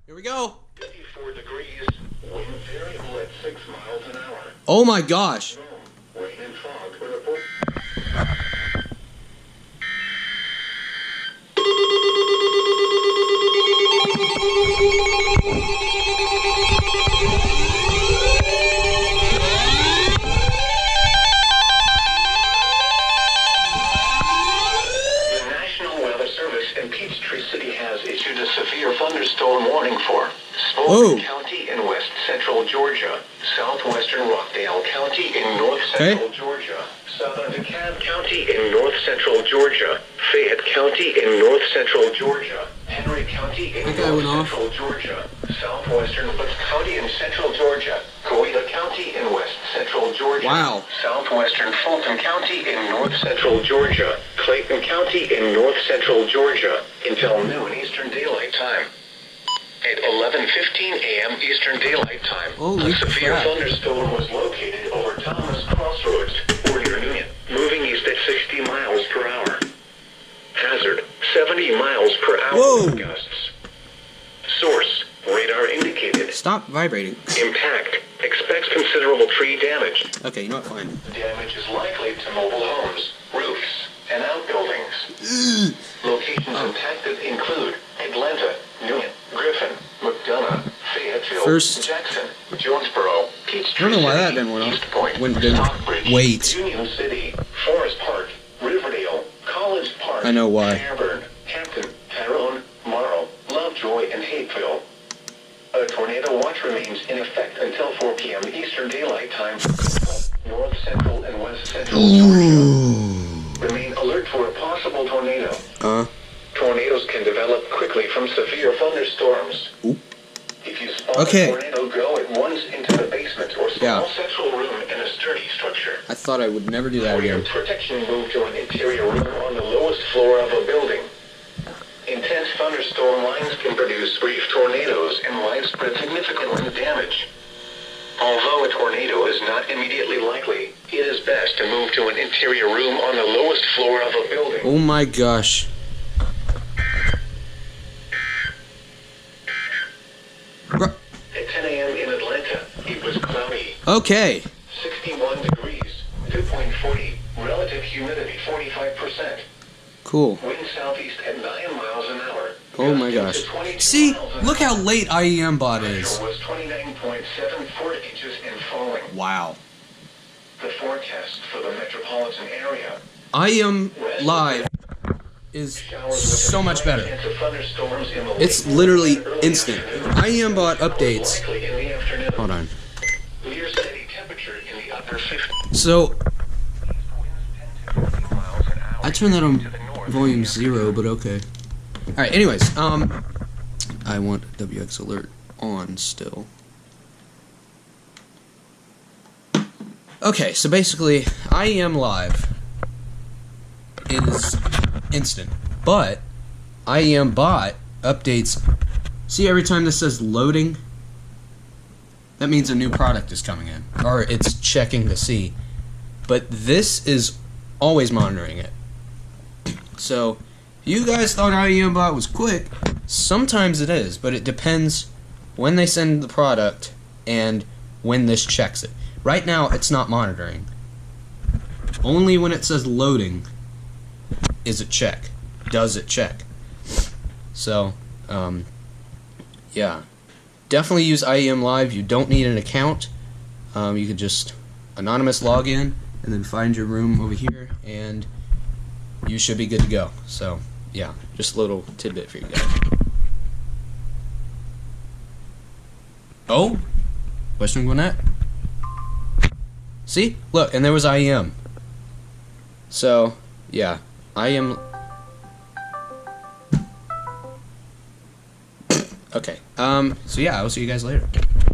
Here we go. 54 degrees, wind variable at 6 miles an hour. Oh my gosh. Rain and fog for report. The National Weather Service in Peachtree City has issued a severe thunderstorm warning for Spalding County in west central Georgia, southwestern Rockdale County in north central Georgia, southern DeKalb County in north central Georgia, Fayette County in north central Georgia, Henry County in north central Georgia, southwestern Woods County in central Georgia, Coweta County in west central Georgia, southwestern Fulton County in north central Georgia, Clayton County in north central Georgia, until noon Eastern Daylight Time. At 11:15 a.m. Eastern Daylight Time, a severe thunderstorm was located over Thomas Crossroads, or near Union, moving east at 60 miles per hour. Hazard, 70 miles per hour with gusts. Source, radar indicated. Stop vibrating. Impact, expects considerable tree damage. Okay, you know what, fine. Damage is likely to mobile homes, roofs, and outbuildings. Locations impacted include Atlanta, Union, Griffin, McDonough, Fayetteville, Jackson, Jonesboro, Peachtree, I don't know why that didn't went East Point, when it didn't. Stockbridge, Wait. Union City, Forest Park, Riverdale, College Park, I know why. Fairburn, Hampton, Tyrone, Morrow, Lovejoy, and Hapeville. A tornado watch remains in effect until 4 p.m. Eastern Daylight Time. North Central and West Central Georgia. Remain alert for a possible tornado. Tornadoes can develop quickly from severe thunderstorms. If you spot a tornado, go at once into the basement or small central room in a sturdy structure. I thought I would never do that again. For your protection, move to an interior room on the lowest floor of a building. Intense thunderstorm lines can produce brief tornadoes and widespread significant damage. Although a tornado is not immediately likely, it is best to move to an interior room on the lowest floor of a building. Oh my gosh. At 10 a.m. in Atlanta, it was cloudy. Okay. 61 degrees, 2.40, relative humidity 45%. Cool. Wind southeast at 9 miles an hour. Oh my gosh. See, look how late IEM bot is. Was 29.74 inches and falling. Wow. The forecast for the metropolitan area. IEM live is so much better. It's literally instant. IEM bot updates. Hold on. So I turned that on volume 0, but okay. Alright, anyways, I want WX alert on still. Okay, so basically, IEM live is instant, but IEM bot updates. See, every time this says loading, that means a new product is coming in, or it's checking to see. But this is always monitoring it. So, you guys thought IEM bot was quick. Sometimes it is, but it depends when they send the product and when this checks it. Right now, it's not monitoring. Only when it says loading is it check. Does it check? So, yeah. Definitely use IEM Live. You don't need an account. You could just anonymous log in and then find your room over here, and you should be good to go. So, yeah, just a little tidbit for you guys. Oh? Question on that? See? Look, and there was IEM. So, yeah, IEM. Okay, so yeah, I'll see you guys later.